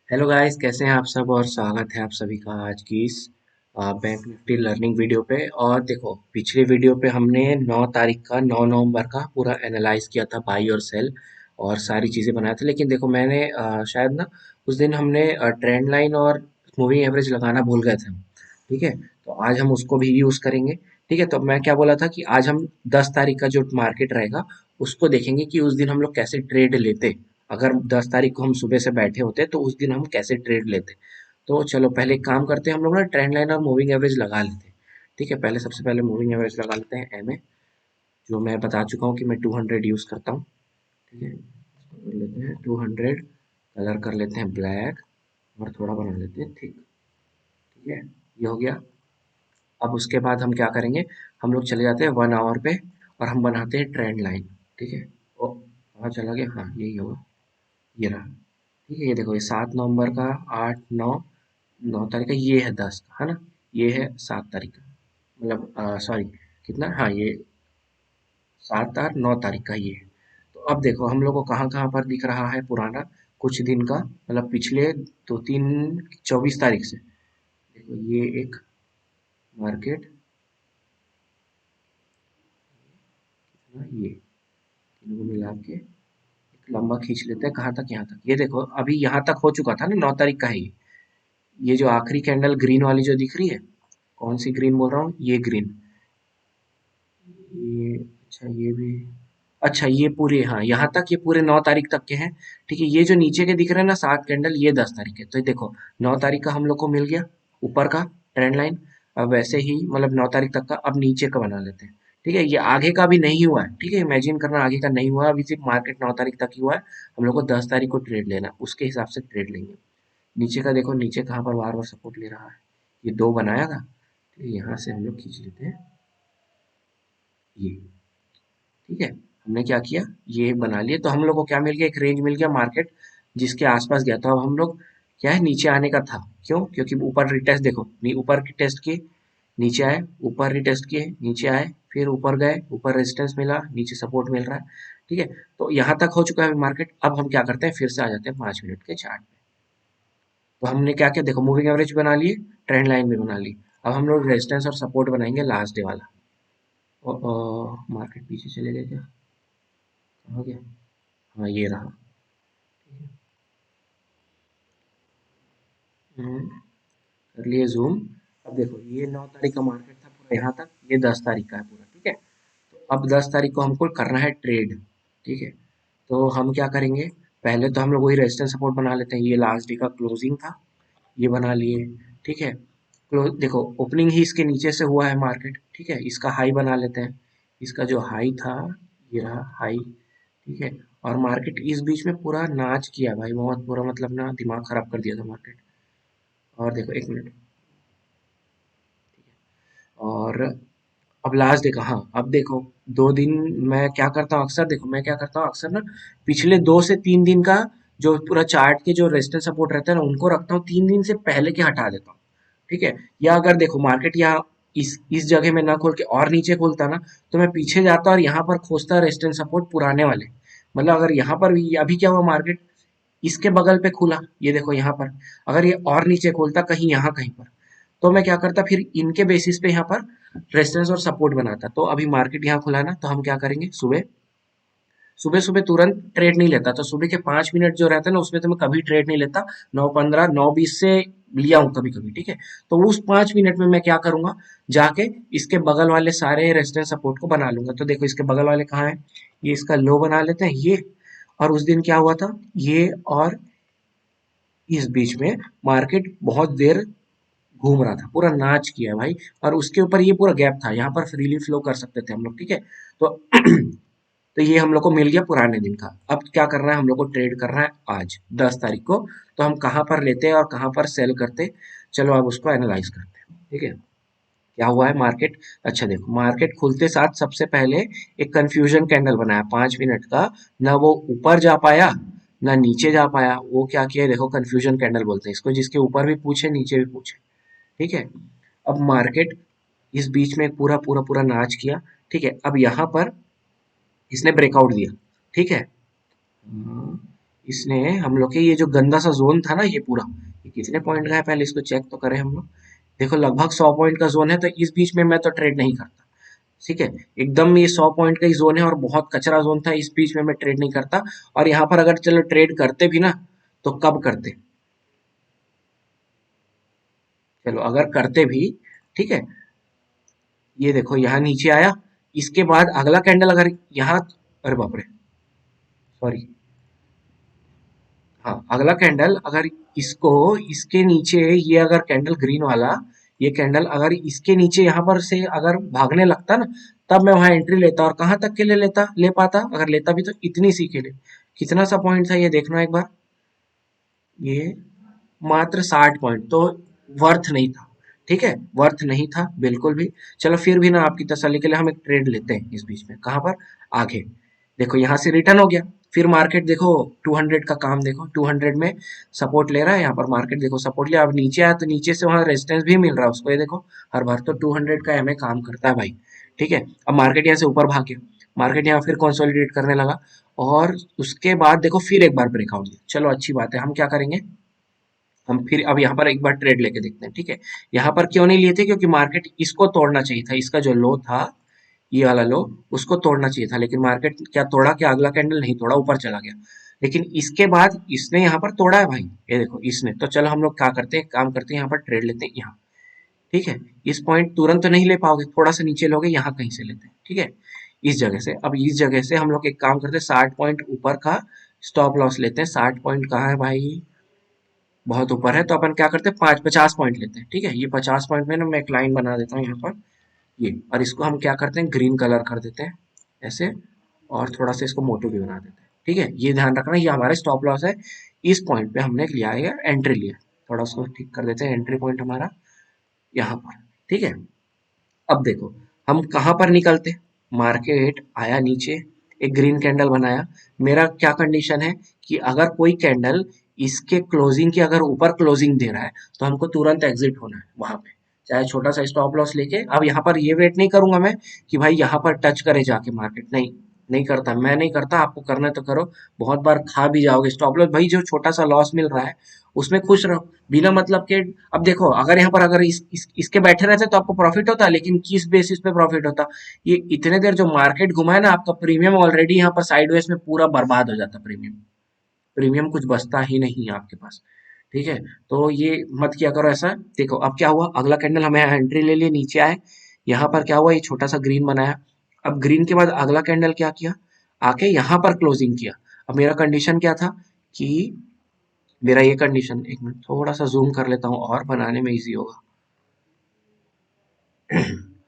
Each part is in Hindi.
हेलो गाइस, कैसे हैं आप सब। और स्वागत है आप सभी का आज की इस बैंक निफ्टी लर्निंग वीडियो पे। और देखो, पिछले वीडियो पे हमने 9 तारीख का 9 नवंबर का पूरा एनालाइज किया था, बाई और सेल और सारी चीज़ें बनाए थे। लेकिन देखो, मैंने शायद ना उस दिन हमने ट्रेंड लाइन और मूविंग एवरेज लगाना भूल गए थे हम। ठीक है, तो आज हम उसको भी यूज़ करेंगे। ठीक है, तो मैं क्या बोला था कि आज हम 10 तारीख का जो मार्केट रहेगा उसको देखेंगे कि उस दिन हम लोग कैसे ट्रेड लेते। अगर 10 तारीख को हम सुबह से बैठे होते तो उस दिन हम कैसे ट्रेड लेते। तो चलो पहले एक काम करते हैं, हम लोग ना ट्रेंड लाइन और मूविंग एवरेज लगा लेते हैं। ठीक है, पहले सबसे पहले मूविंग एवरेज लगा लेते हैं एमए, जो मैं बता चुका हूँ कि मैं 200 यूज़ करता हूँ। ठीक है, इसको कर लेते हैं 200, कलर कर लेते हैं ब्लैक और थोड़ा बना लेते हैं थिक। ठीक है, ये हो गया। अब उसके बाद हम क्या करेंगे, हम लोग चले जाते हैं 1 आवर पे और हम बनाते हैं ट्रेंड लाइन। ठीक है, ओ कहाँ चला गया, हाँ यही होगा, ये रहा। ठीक है, ये देखो, ये 7 नवंबर का, 8 9, 9 तारीख का, ये है 10 का, है ना। ये है 7 तारीख का, मतलब सॉरी, कितना, हाँ ये 7 8 9 तारीख का ये है। तो अब देखो हम लोग को कहाँ कहाँ पर दिख रहा है पुराना, कुछ दिन का, मतलब पिछले 2 3 24 तारीख से। देखो ये एक मार्केट, ये तीनों को मिला के एक लंबा खींच लेते हैं, कहाँ तक, यहाँ तक। ये देखो अभी यहाँ तक हो चुका था ना, 9 तारीख का है ये जो आखिरी कैंडल ग्रीन वाली जो दिख रही है, कौन सी ग्रीन बोल रहा हूँ, ये ग्रीन, ये अच्छा, ये भी अच्छा, ये पूरे, हाँ यहाँ तक, ये पूरे 9 तारीख तक के हैं। ठीक है, ये जो नीचे के दिख रहे हैं ना 7 कैंडल, ये 10 तारीख के। तो ये देखो, 9 तारीख का हम लोग को मिल गया ऊपर का ट्रेंड लाइन। अब वैसे ही मतलब 9 तारीख तक का अब नीचे का बना लेते हैं। ठीक है, ये आगे का भी नहीं हुआ है। ठीक है, इमेजिन करना, आगे का नहीं हुआ, अभी सिर्फ मार्केट 9 तारीख तक ही हुआ है। हम लोग को 10 तारीख को ट्रेड लेना है, उसके हिसाब से ट्रेड लेंगे। नीचे का देखो, नीचे कहाँ पर बार बार सपोर्ट ले रहा है, ये दो बनाया था। ठीक है, यहाँ से हम लोग खींच लेते हैं ये। ठीक है, हमने क्या किया, ये बना लिए, तो हम लोग को क्या मिल गया, एक रेंज मिल गया मार्केट जिसके आसपास गया। तो अब हम लोग क्या है, नीचे आने का था, क्यों, क्योंकि ऊपर रिटेस्ट देखो, ऊपर की टेस्ट किए, नीचे आए, ऊपर रिटेस्ट किए, नीचे आए, फिर ऊपर गए, ऊपर रेजिस्टेंस मिला, नीचे सपोर्ट मिल रहा है। ठीक है, तो यहाँ तक हो चुका है मार्केट। अब हम क्या करते हैं, फिर से आ जाते हैं 5 मिनट के चार्ट पे। तो हमने क्या किया, देखो मूविंग एवरेज बना लिए, ट्रेंड लाइन भी बना ली। अब हम लोग रेजिस्टेंस और सपोर्ट बनाएंगे लास्ट डे वाला। मार्केट पीछे चले गए क्या, कहाँ गया, हाँ ये रहा। कर लिए जूम। अब देखो, ये 9 तारीख का मार्केट था पूरा यहाँ तक, ये 10 तारीख का है पूरा। ठीक है, तो अब 10 तारीख को हमको करना है ट्रेड। ठीक है, तो हम क्या करेंगे, पहले तो हम लोग वही रेजिस्टेंस सपोर्ट बना लेते हैं। ये लास्ट डे का क्लोजिंग था, ये बना लिए। ठीक है, क्लोज देखो, ओपनिंग ही इसके नीचे से हुआ है मार्केट। ठीक है, इसका हाई बना लेते हैं। इसका जो हाई था, ये रहा हाई। ठीक है, और मार्केट इस बीच में पूरा नाच किया भाई, बहुत पूरा, मतलब ना दिमाग खराब कर दिया था मार्केट। और देखो, एक मिनट, और अब लास्ट देखा, हाँ अब देखो, 2 दिन मैं क्या करता हूँ अक्सर, देखो मैं क्या करता हूँ अक्सर ना, पिछले 2 से 3 दिन का जो पूरा चार्ट के जो रेजिस्टेंस सपोर्ट रहता है ना, उनको रखता हूँ 3 दिन से पहले के, हटा देता हूँ। ठीक है, या अगर देखो मार्केट यहाँ इस जगह में ना खोल के और नीचे खोलता ना, तो मैं पीछे जाता और यहाँ पर खोजता रेजिस्टेंस सपोर्ट पुराने वाले। मतलब अगर यहाँ पर भी, अभी क्या हुआ, मार्केट इसके बगल पे खुला, ये देखो यहाँ पर, अगर ये और नीचे खोलता कहीं यहाँ कहीं पर, तो मैं क्या करता, फिर इनके बेसिस पे यहाँ पर रेजिस्टेंस और सपोर्ट बनाता। तो अभी मार्केट यहाँ खुला ना, तो हम क्या करेंगे, सुबह सुबह सुबह तुरंत ट्रेड नहीं लेता। तो सुबह के 5 मिनट जो रहता है ना, उसमें तो मैं कभी ट्रेड नहीं लेता। 9:15 9:20 से लिया हूँ कभी कभी। ठीक है, तो उस 5 मिनट में मैं क्या करूंगा, जाके इसके बगल वाले सारे रेजिस्टेंस सपोर्ट को बना लूंगा। तो देखो, इसके बगल वाले कहाँ है, ये इसका लो बना लेते हैं ये। और उस दिन क्या हुआ था, ये और इस बीच में मार्केट बहुत देर घूम रहा था, पूरा नाच किया है भाई। और उसके ऊपर ये पूरा गैप था, यहाँ पर फ्रीली फ्लो कर सकते थे हम लोग। ठीक है, तो तो ये हम लोग को मिल गया पुराने दिन का। अब क्या करना है, हम लोग को ट्रेड करना है आज 10 तारीख को। तो हम कहाँ पर लेते हैं और कहाँ पर सेल करते, चलो अब उसको एनालाइज करते हैं। ठीक है, क्या हुआ है मार्केट, अच्छा देखो, मार्केट खुलते साथ सबसे पहले एक कंफ्यूजन कैंडल बनाया 5 मिनट का। ना वो ऊपर जा पाया, ना नीचे जा पाया। वो क्या किया, देखो कंफ्यूजन कैंडल बोलते हैं इसको, जिसके ऊपर भी पूछे नीचे भी पूछे। ठीक है, अब मार्केट इस बीच में पूरा पूरा पूरा नाच किया। ठीक है, अब यहाँ पर इसने ब्रेकआउट दिया। ठीक है, हाँ, इसने हम लोग के ये जो गंदा सा जोन था ना ये पूरा, ये कितने पॉइंट का है पहले इसको चेक तो करें हम लोग। देखो लगभग 100 पॉइंट का जोन है, तो इस बीच में मैं तो ट्रेड नहीं करता। ठीक है, एकदम ये 100 पॉइंट का ही जोन है और बहुत कचरा जोन था, इस बीच में मैं ट्रेड नहीं करता। और यहाँ पर अगर चलो ट्रेड करते भी ना, तो कब करते, चलो अगर करते भी, ठीक है, ये देखो यहाँ नीचे आया, इसके बाद अगला कैंडल अगर यहाँ, अरे बाप रे, सॉरी, हाँ अगला कैंडल अगर इसको, इसके नीचे, ये अगर कैंडल ग्रीन वाला, ये कैंडल अगर इसके नीचे यहाँ पर से अगर भागने लगता ना, तब मैं वहां एंट्री लेता। और कहां तक के लिए लेता, ले पाता, अगर लेता भी तो इतनी सी के लिए। कितना सा पॉइंट था ये देखना एक बार, ये मात्र 60 पॉइंट, तो वर्थ नहीं था। ठीक है, वर्थ नहीं था बिल्कुल भी। चलो फिर भी ना आपकी तसल्ली के लिए हम एक ट्रेड लेते हैं इस बीच में, कहां पर, आगे। देखो यहाँ से रिटर्न हो गया, फिर मार्केट देखो 200 का काम, देखो 200 में सपोर्ट ले रहा है, यहाँ पर मार्केट देखो सपोर्ट लिया, अब नीचे आया तो नीचे से वहां रेजिस्टेंस भी मिल रहा है उसको, ये देखो हर बार तो 200 का हमें काम करता है भाई। ठीक है, अब मार्केट यहाँ से ऊपर भाग गया, मार्केट यहाँ फिर कंसोलिडेट करने लगा, और उसके बाद देखो फिर एक बार ब्रेकआउट दिया। चलो अच्छी बात है, हम क्या करेंगे, हम फिर अब यहाँ पर एक बार ट्रेड लेके देखते हैं। ठीक है, यहाँ पर क्यों नहीं लिए थे, क्योंकि मार्केट इसको तोड़ना चाहिए था, इसका जो लो था, ये वाला लो, उसको तोड़ना चाहिए था, लेकिन मार्केट क्या तोड़ा, क्या अगला कैंडल नहीं तोड़ा, ऊपर चला गया। लेकिन इसके बाद इसने यहाँ पर तोड़ा है भाई, ये देखो इसने, तो चलो हम लोग क्या करते हैं, काम करते हैं, यहाँ पर ट्रेड लेते हैं यहाँ। ठीक है, इस पॉइंट तुरंत तो नहीं ले पाओगे, थोड़ा सा नीचे लोगे, यहाँ कहीं से लेते हैं। ठीक है, इस जगह से, अब इस जगह से हम लोग एक काम करते हैं, 60 पॉइंट ऊपर का स्टॉप लॉस लेते हैं। 60 पॉइंट कहाँ है भाई, बहुत ऊपर है, तो अपन क्या करते हैं, 50 पॉइंट लेते हैं। ठीक है, ये 50 पॉइंट में ना मैं एक लाइन बना देता हूँ यहाँ पर, ये, और इसको हम क्या करते हैं, ग्रीन कलर कर देते हैं ऐसे, और थोड़ा सा इसको मोटो भी बना देते हैं। ठीक है, ये ध्यान रखना, ये हमारा स्टॉप लॉस है, इस पॉइंट पे हमने लिया है एंट्री लिया, थोड़ा उसको ठीक कर देते हैं, एंट्री पॉइंट हमारा यहाँ पर। ठीक है, अब देखो हम कहाँ पर निकलते, मार्केट आया नीचे, एक ग्रीन कैंडल बनाया, मेरा क्या कंडीशन है कि अगर कोई कैंडल इसके क्लोजिंग के अगर ऊपर क्लोजिंग दे रहा है, तो हमको तुरंत एग्जिट होना है वहां पे, चाहे छोटा सा स्टॉप लॉस लेके। अब यहाँ पर ये वेट नहीं करूंगा मैं कि भाई यहाँ पर टच करे जाके मार्केट, नहीं, नहीं करता, मैं नहीं करता, आपको करना है तो करो, बहुत बार खा भी जाओगे स्टॉप लॉस भाई, जो छोटा सा लॉस मिल रहा है उसमें खुश रहो, बिना मतलब के। अब देखो अगर यहाँ पर अगर इसके बैठे रहते तो आपको प्रॉफिट होता, लेकिन किस बेसिस पे प्रॉफिट होता, ये इतने देर जो मार्केट घुमा है ना, आपका प्रीमियम ऑलरेडी यहाँ पर साइडवेज में पूरा बर्बाद हो जाता, प्रीमियम, प्रीमियम कुछ बचता ही नहीं है आपके पास। ठीक है, तो ये मत किया करो ऐसा। देखो अब क्या हुआ, अगला कैंडल हमें एंट्री ले लिए, नीचे आए, यहाँ पर क्या हुआ, ये छोटा सा ग्रीन बनाया, अब ग्रीन के बाद अगला कैंडल क्या किया, आके यहाँ पर क्लोजिंग किया। अब मेरा कंडीशन क्या था कि, मेरा ये कंडीशन, एक मिनट थोड़ा सा जूम कर लेता हूँ और बनाने में इजी होगा।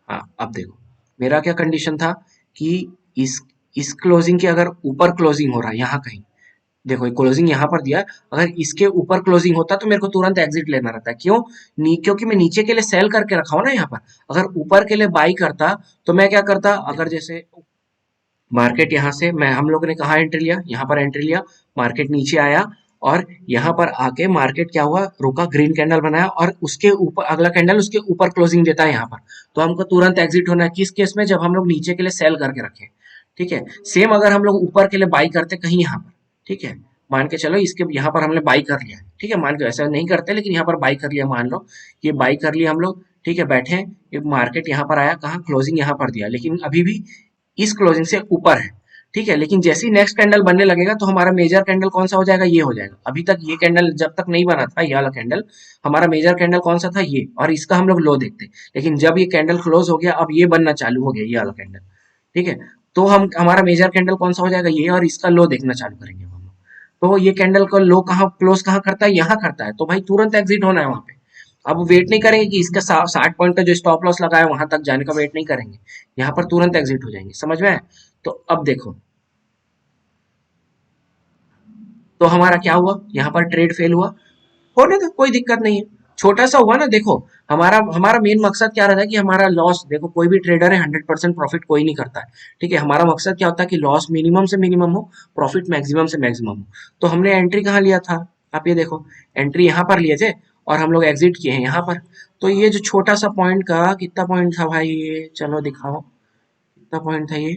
हाँ अब देखो, मेरा क्या कंडीशन था कि इस क्लोजिंग के अगर ऊपर क्लोजिंग हो रहा है यहाँ कहीं, देखो ये क्लोजिंग यहाँ पर दिया, अगर इसके ऊपर क्लोजिंग होता तो मेरे को तुरंत एग्जिट लेना रहता है, क्यों, क्योंकि मैं नीचे के लिए सेल करके रखा हूं ना यहाँ पर, अगर ऊपर के लिए बाई करता तो मैं क्या करता, अगर जैसे मार्केट यहाँ से, मैं हम लोगों ने कहा एंट्री लिया, यहाँ पर एंट्री लिया, मार्केट नीचे आया, और यहाँ पर आके मार्केट क्या हुआ, रुका, ग्रीन कैंडल बनाया, और उसके ऊपर अगला कैंडल उसके ऊपर क्लोजिंग देता है यहाँ पर, तो हमको तुरंत एग्जिट होना है, किस केस में, जब हम लोग नीचे के लिए सेल करके रखें। ठीक है, सेम अगर हम लोग ऊपर के लिए बाई करते कहीं यहाँ पर, ठीक है, मान के चलो इसके यहाँ पर हमने बाई कर लिया, ठीक है, मान के ऐसा नहीं करते, लेकिन यहाँ पर बाई कर लिया, मान लो ये बाई कर लिया हम लोग। ठीक है, बैठे, ये मार्केट यहाँ पर आया, कहाँ क्लोजिंग यहाँ पर दिया, लेकिन अभी भी इस क्लोजिंग से ऊपर है। ठीक है, लेकिन जैसे ही नेक्स्ट कैंडल बनने लगेगा तो हमारा मेजर कैंडल कौन सा हो जाएगा, ये हो जाएगा। अभी तक ये कैंडल जब तक नहीं बना था, ये वाला कैंडल, हमारा मेजर कैंडल कौन सा था, ये, और इसका हम लोग लो देखते, लेकिन जब ये कैंडल क्लोज हो गया, अब ये बनना चालू हो गया, ये वाला कैंडल। ठीक है, तो हम हमारा मेजर कैंडल कौन सा हो जाएगा, ये, और इसका लो देखना चालू करेंगे हम लोग। तो ये कैंडल का लो कहाँ क्लोज कहाँ करता है, यहाँ करता है, तो भाई तुरंत एग्जिट होना है वहां पे। अब वेट नहीं करेंगे कि इसका 60 पॉइंट का जो स्टॉप लॉस लगा है वहां तक जाने का वेट नहीं करेंगे, यहाँ पर तुरंत एग्जिट हो जाएंगे, समझ में आया? तो अब देखो, तो हमारा क्या हुआ, यहाँ पर ट्रेड फेल हुआ, होने दो, कोई दिक्कत नहीं है, छोटा सा हुआ ना। देखो हमारा हमारा मेन मकसद क्या रहता है कि हमारा लॉस, देखो कोई भी ट्रेडर है 100% प्रॉफिट कोई नहीं करता है। ठीक है, हमारा मकसद क्या होता है कि लॉस मिनिमम से मिनिमम हो, प्रॉफिट मैक्सिमम से मैक्सिमम हो। तो हमने एंट्री कहाँ लिया था, आप ये देखो, एंट्री यहाँ पर लिए थे, और हम लोग एग्जिट किए हैं यहाँ पर। तो ये जो छोटा सा पॉइंट का, कितना पॉइंट था भाई ये, चलो दिखाओ, कितना पॉइंट था ये,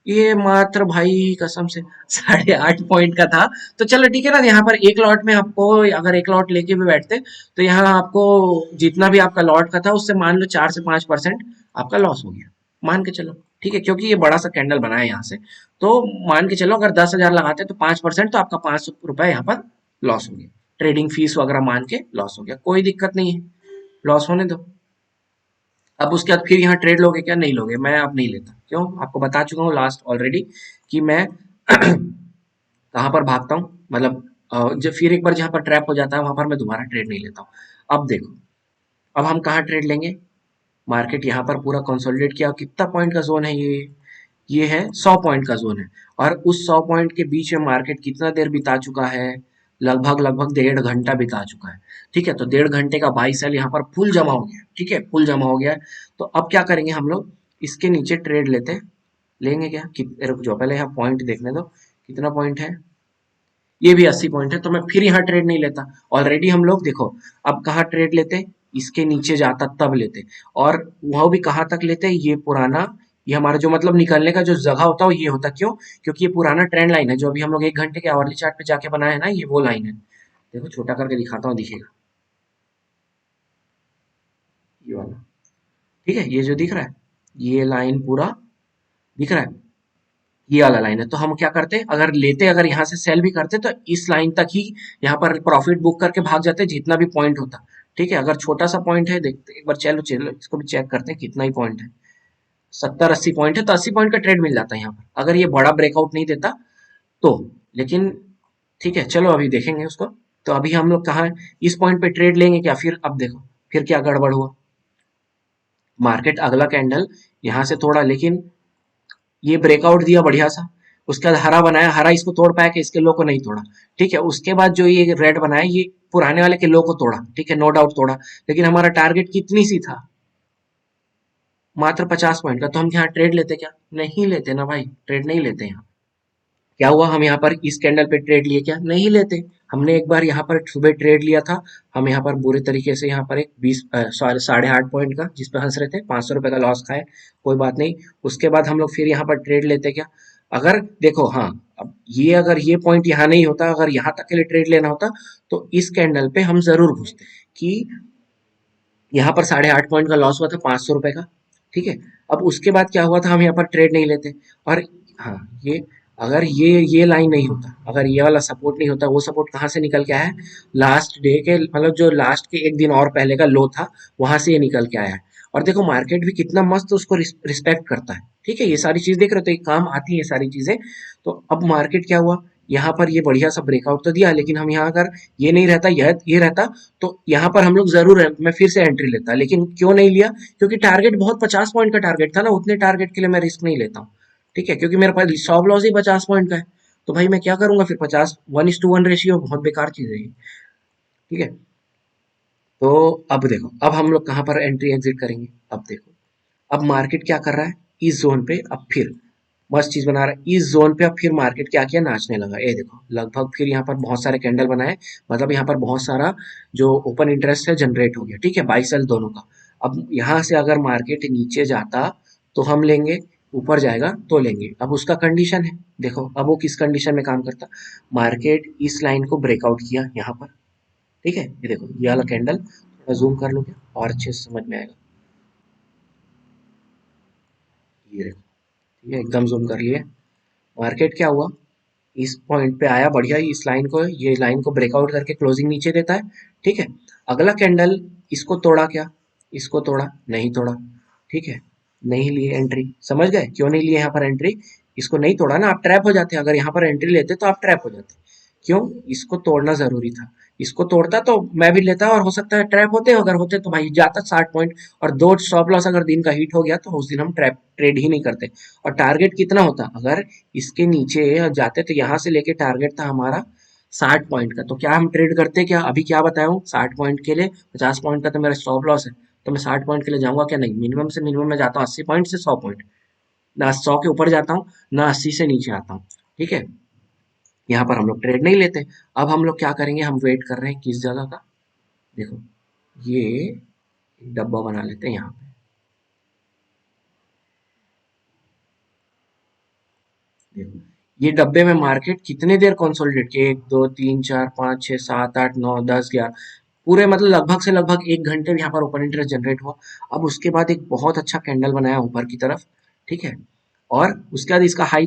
ये मात्र भाई कसम से 8.5 पॉइंट का था। तो चलो ठीक है ना, यहाँ पर एक लॉट में आपको, अगर एक लॉट लेके भी बैठते तो यहाँ आपको जितना भी आपका लॉट का था उससे मान लो 4 से 5% आपका लॉस हो गया, मान के चलो। ठीक है, क्योंकि ये बड़ा सा कैंडल बना है यहाँ से, तो मान के चलो अगर 10,000 लगाते तो 5%, तो आपका 500 रुपए यहाँ पर लॉस हो गया। ट्रेडिंग फीस वगैरह मान के लॉस हो गया, कोई दिक्कत नहीं है, लॉस होने दो। अब उसके बाद फिर यहाँ ट्रेड लोगे क्या? नहीं लोगे, मैं अब नहीं लेता। क्यों? आपको बता चुका हूँ लास्ट ऑलरेडी कि मैं कहाँ पर भागता हूँ, मतलब जब फिर एक बार जहाँ पर ट्रैप हो जाता है वहां पर मैं दोबारा ट्रेड नहीं लेता हूँ। अब देखो, अब हम कहाँ ट्रेड लेंगे? मार्केट यहाँ पर पूरा कंसोलिडेट किया, कितना पॉइंट का जोन है ये है 100 पॉइंट का जोन है। और उस 100 पॉइंट के बीच में मार्केट कितना देर बिता चुका है? लगभग लगभग 1.5 घंटा बिता चुका है। ठीक है, तो 1.5 घंटे का बाई सेल यहाँ पर फुल जमा हो गया। ठीक है, फुल जमा हो गया है। तो अब क्या करेंगे हम लोग? इसके नीचे ट्रेड लेते हैं, लेंगे क्या? रुक जाओ, पहले यहाँ पॉइंट देखने दो, कितना पॉइंट है। ये भी 80 पॉइंट है, तो मैं फिर यहाँ ट्रेड नहीं लेता। ऑलरेडी हम लोग देखो, अब कहाँ ट्रेड लेते? इसके नीचे जाता तब लेते, और वह भी कहाँ तक लेते? ये पुराना, ये हमारा जो मतलब निकलने का जो जगह होता है वो ये होता। क्यों? क्योंकि ये पुराना ट्रेंड लाइन है जो अभी हम लोग 1 घंटे के आवरली चार्ट पे जाके बनाए है ना, ये वो लाइन है। देखो छोटा करके दिखाता हूँ, दिखेगा ये वाला। ठीक है, ये जो दिख रहा है, ये लाइन पूरा दिख रहा है, ये वाला लाइन है। तो हम क्या करते, अगर लेते, अगर यहाँ से सेल भी करते तो इस लाइन तक ही यहाँ पर प्रॉफिट बुक करके भाग जाते जितना भी पॉइंट होता। ठीक है, अगर छोटा सा पॉइंट है, देखते एक बार, चलो चलो इसको भी चेक करते हैं कितना ही पॉइंट है। 70-80 पॉइंट है, तो 80 पॉइंट का ट्रेड मिल जाता है यहाँ पर, अगर ये बड़ा ब्रेकआउट नहीं देता तो। लेकिन ठीक है, चलो अभी देखेंगे उसको। तो अभी हम लोग कहाँ है? इस पॉइंट पे ट्रेड लेंगे क्या? फिर अब देखो फिर क्या गड़बड़ हुआ। मार्केट अगला कैंडल यहाँ से तोड़ा, लेकिन ये ब्रेकआउट दिया बढ़िया सा, उसके बाद हरा बनाया, हरा इसको तोड़ पाया कि इसके लो को नहीं तोड़ा। ठीक है, उसके बाद जो ये रेड बनाया, ये पुराने वाले के लो को तोड़ा। ठीक है, नो डाउट तोड़ा, लेकिन हमारा टारगेट कितनी सी था? मात्र 50 पॉइंट का। तो हम यहाँ ट्रेड लेते क्या? नहीं लेते ना भाई, ट्रेड नहीं लेते यहाँ। क्या हुआ, हम यहाँ पर इस कैंडल पे ट्रेड लिए क्या? नहीं लेते। हमने एक बार यहाँ पर सुबह ट्रेड लिया था, हम यहाँ पर बुरे तरीके से यहाँ पर एक 8.5 पॉइंट का जिस पे हंस रहे थे, 500 रुपए का लॉस खाए, कोई बात नहीं। उसके बाद हम लोग फिर यहाँ पर ट्रेड लेते क्या? अगर देखो, हाँ, अब ये अगर ये पॉइंट यहाँ नहीं होता, अगर यहाँ तक के लिए ट्रेड लेना होता तो इस कैंडल पे हम जरूर घुसते कि यहाँ पर 8.5 पॉइंट का लॉस हुआ था 500 रुपए का। ठीक है, अब उसके बाद क्या हुआ था, हम यहाँ पर ट्रेड नहीं लेते। और हाँ, ये अगर ये लाइन नहीं होता, अगर ये वाला सपोर्ट नहीं होता, वो सपोर्ट कहाँ से निकल के आया है? लास्ट डे के, मतलब जो लास्ट के एक दिन और पहले का लो था, वहां से ये निकल के आया है। और देखो मार्केट भी कितना मस्त उसको रिस्पेक्ट करता है। ठीक है, ये सारी चीज देख रहे हो, तो ये काम आती है ये सारी चीजें। तो अब मार्केट क्या हुआ, यहाँ पर ये बढ़िया सा ब्रेकआउट तो दिया, लेकिन हम यहाँ अगर ये नहीं रहता, ये रहता, तो यहाँ पर हम लोग जरूर है, मैं फिर से एंट्री लेता। लेकिन क्यों नहीं लिया? क्योंकि टारगेट बहुत 50 पॉइंट का टारगेट था ना, उतने टारगेट के लिए मैं रिस्क नहीं लेता हूँ। ठीक है, क्योंकि मेरे पास स्टॉप लॉस ही 50 पॉइंट का है। तो भाई मैं क्या करूंगा फिर? 50, 1:1 रेशियो बहुत बेकार चीज है ये। ठीक है, तो अब देखो, अब हम लोग कहाँ पर एंट्री एग्जिट करेंगे? अब देखो, अब मार्केट क्या कर रहा है? इस जोन पे अब फिर मस्त चीज बना रहा है। इस जोन पे अब फिर मार्केट क्या किया? नाचने लगा। ये देखो, लगभग फिर यहाँ पर बहुत सारे कैंडल बनाए, मतलब यहाँ पर बहुत सारा जो ओपन इंटरेस्ट है जनरेट हो गया। ठीक है, बाई सेल दोनों का। अब यहाँ से अगर मार्केट नीचे जाता तो हम लेंगे, ऊपर जाएगा तो लेंगे। अब उसका कंडीशन है, देखो अब वो किस कंडीशन में काम करता। मार्केट इस लाइन को ब्रेकआउट किया यहाँ पर। ठीक है, ये देखो ये वाला कैंडल, थोड़ा जूम कर लो क्या और अच्छे से समझ में आएगा। ये देखो, ठीक है, एकदम जूम कर लिए। मार्केट क्या हुआ, इस पॉइंट पे आया बढ़िया, इस लाइन को, ये लाइन को ब्रेकआउट करके क्लोजिंग नीचे देता है। ठीक है, अगला कैंडल इसको तोड़ा क्या? इसको तोड़ा? नहीं तोड़ा। ठीक है, नहीं लिए एंट्री। समझ गए क्यों नहीं लिए यहाँ पर एंट्री? इसको नहीं तोड़ा ना, आप ट्रैप हो जाते। अगर यहाँ पर एंट्री लेते तो आप ट्रैप हो जाते। क्यों? इसको तोड़ना जरूरी था। इसको तोड़ता तो मैं भी लेता, और हो सकता है ट्रैप होते, अगर होते तो भाई जाता 60 पॉइंट। और दो स्टॉप लॉस अगर दिन का हिट हो गया तो उस दिन हम ट्रेड ही नहीं करते। और टारगेट कितना होता, अगर इसके नीचे जाते तो यहाँ से लेके टारगेट था हमारा 60 पॉइंट का। तो क्या हम ट्रेड करते? क्या अभी क्या बताया हूँ, 60 पॉइंट के लिए 50 पॉइंट का तो मेरा स्टॉप लॉस है। तो मैं 60 पॉइंट के लिए जाऊंगा क्या? नहीं, मिनिमम से मिनिमम मैं जाता हूँ 80 पॉइंट से 100 पॉइंट। ना 100 के ऊपर जाता हूँ, ना 80 से नीचे आता हूँ। ठीक है, यहाँ पर हम लोग ट्रेड नहीं लेते। अब हम लोग क्या करेंगे, हम वेट कर रहे हैं किस जगह का? देखो, ये एक डब्बा बना लेते हैं यहाँ पे। देखो ये डब्बे में मार्केट कितने देर कंसोलिडेट किया, 1 2 3 4 5 6 7 8 9 10 11, पूरे मतलब लगभग से लगभग 1 घंटे यहाँ पर ओपन इंटरेस्ट जनरेट हुआ। अब उसके बाद एक बहुत अच्छा कैंडल बनाया ऊपर की तरफ, ठीक है, और उसके बाद इसका हाई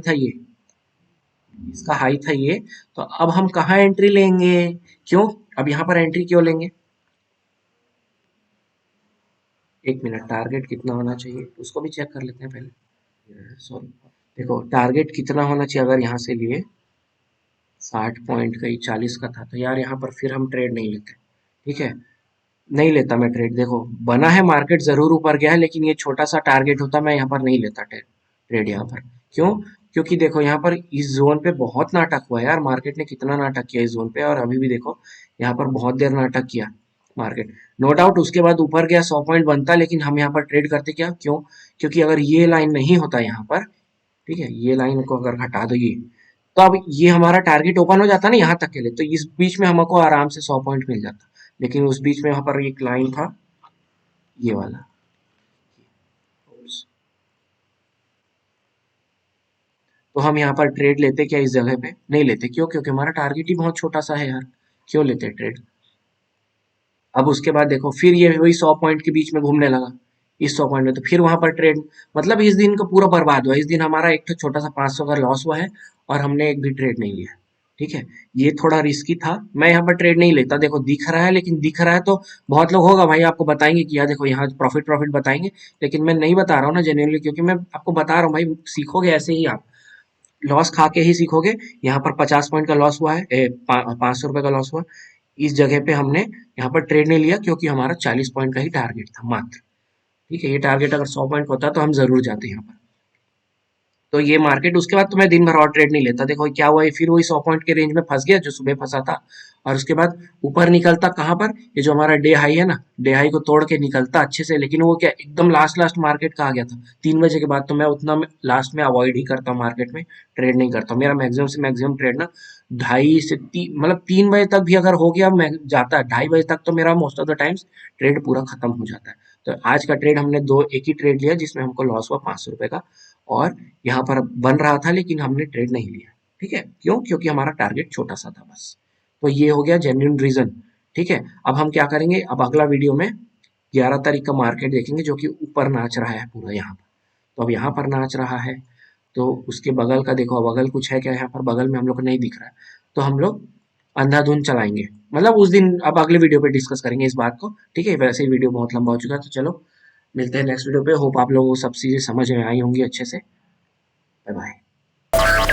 था ये। तो अब हम कहाँ एंट्री लेंगे, क्यों, अब यहाँ पर एंट्री क्यों लेंगे, 1 मिनट, टारगेट कितना होना चाहिए उसको भी चेक कर लेते हैं पहले, सॉरी, देखो टारगेट कितना होना चाहिए, अगर यहाँ से लिए 60 पॉइंट का ही 40 का था, तो यार यहाँ पर फिर हम ट्रेड नहीं लेते, ठीक है, नहीं लेता मैं ट्रेड। देखो बना है मार्केट जरूर ऊपर गया है, लेकिन ये छोटा सा टारगेट होता मैं यहाँ पर नहीं लेता ट्रेड यहाँ पर। क्यों, क्योंकि देखो यहाँ पर इस जोन पे बहुत नाटक हुआ है यार, मार्केट ने कितना नाटक किया इस जोन पे, और अभी भी देखो यहाँ पर बहुत देर नाटक किया मार्केट। नो डाउट उसके बाद ऊपर गया 100 पॉइंट बनता, लेकिन हम यहाँ पर ट्रेड करते क्या, क्यों, क्योंकि अगर ये लाइन नहीं होता यहाँ पर, ठीक है, ये लाइन को अगर हटा दो ये, तो अब ये हमारा टारगेट ओपन हो जाता ना यहाँ तक के लिए, तो इस बीच में हमको आराम से 100 पॉइंट मिल जाता, लेकिन उस बीच में यहाँ पर एक लाइन था ये वाला, तो हम यहाँ पर ट्रेड लेते क्या इस जगह पे, नहीं लेते, क्यों, क्योंकि हमारा टारगेट ही बहुत छोटा सा है यार, क्यों लेते ट्रेड। अब उसके बाद देखो फिर ये वही 100 पॉइंट के बीच में घूमने लगा, इस 100 पॉइंट में, तो फिर वहां पर ट्रेड, मतलब इस दिन का पूरा बर्बाद हुआ, इस दिन हमारा एक तो छोटा सा 500 का लॉस हुआ है, और हमने एक भी ट्रेड नहीं लिया, ठीक है। ये थोड़ा रिस्की था, मैं यहाँ पर ट्रेड नहीं लेता, देखो दिख रहा है, लेकिन दिख रहा है तो बहुत लोग होगा भाई आपको बताएंगे कि यार देखो यहाँ प्रॉफिट प्रॉफिट बताएंगे, लेकिन मैं नहीं बता रहा हूँ ना जेन्युइनली, क्योंकि मैं आपको बता रहा हूँ भाई, सीखोगे ऐसे ही आप, लॉस खा के ही सीखोगे। यहाँ पर 50 पॉइंट का लॉस हुआ है, 500 रुपए का लॉस हुआ, इस जगह पे हमने यहाँ पर ट्रेड नहीं लिया, क्योंकि हमारा 40 पॉइंट का ही टारगेट था मात्र, ठीक है, ये टारगेट अगर 100 पॉइंट का होता तो हम जरूर जाते यहाँ पर। तो ये मार्केट उसके बाद तो मैं दिन भर और ट्रेड नहीं लेता, देखो क्या हुआ, ये फिर वही 100 पॉइंट के रेंज में फंस गया जो सुबह फंसा था, और उसके बाद ऊपर निकलता कहाँ पर, ये जो हमारा डे हाई है ना, डे हाई को तोड़ के निकलता अच्छे से, लेकिन वो क्या एकदम लास्ट लास्ट मार्केट का आ गया था, 3 बजे के बाद तो मैं उतना लास्ट में अवॉइड ही करता हूँ, मार्केट में ट्रेड नहीं करता हूँ, मेरा मैक्सिमम से मैक्सिमम ट्रेड ना 2:30 से 3, मतलब 3 बजे तक भी अगर हो गया मैं जाता है, 2:30 बजे तक तो मेरा most of the times trade पूरा खत्म हो जाता है। तो आज का ट्रेड हमने दो एक ही ट्रेड लिया, जिसमें हमको लॉस हुआ 500 रुपए का, और यहाँ पर बन रहा था लेकिन हमने ट्रेड नहीं लिया, ठीक है, क्यों, क्योंकि हमारा टारगेट छोटा सा था बस। तो ये हो गया जेन्युइन रीजन, ठीक है। अब हम क्या करेंगे, अब अगला वीडियो में 11 तारीख का मार्केट देखेंगे, जो कि ऊपर नाच रहा है पूरा यहाँ पर, तो अब यहाँ पर नाच रहा है, तो उसके बगल का देखो, बगल कुछ है क्या यहाँ पर, बगल में हम लोग को नहीं दिख रहा है, तो हम लोग अंधाधुंध चलाएंगे, मतलब उस दिन अब अगले वीडियो पे डिस्कस करेंगे इस बात को, ठीक है, वैसे ही वीडियो बहुत लंबा हो चुका है, तो चलो मिलते हैं नेक्स्ट वीडियो पे, होप आप लोगों को सब चीजें समझ में आई होंगी अच्छे से। Bye bye.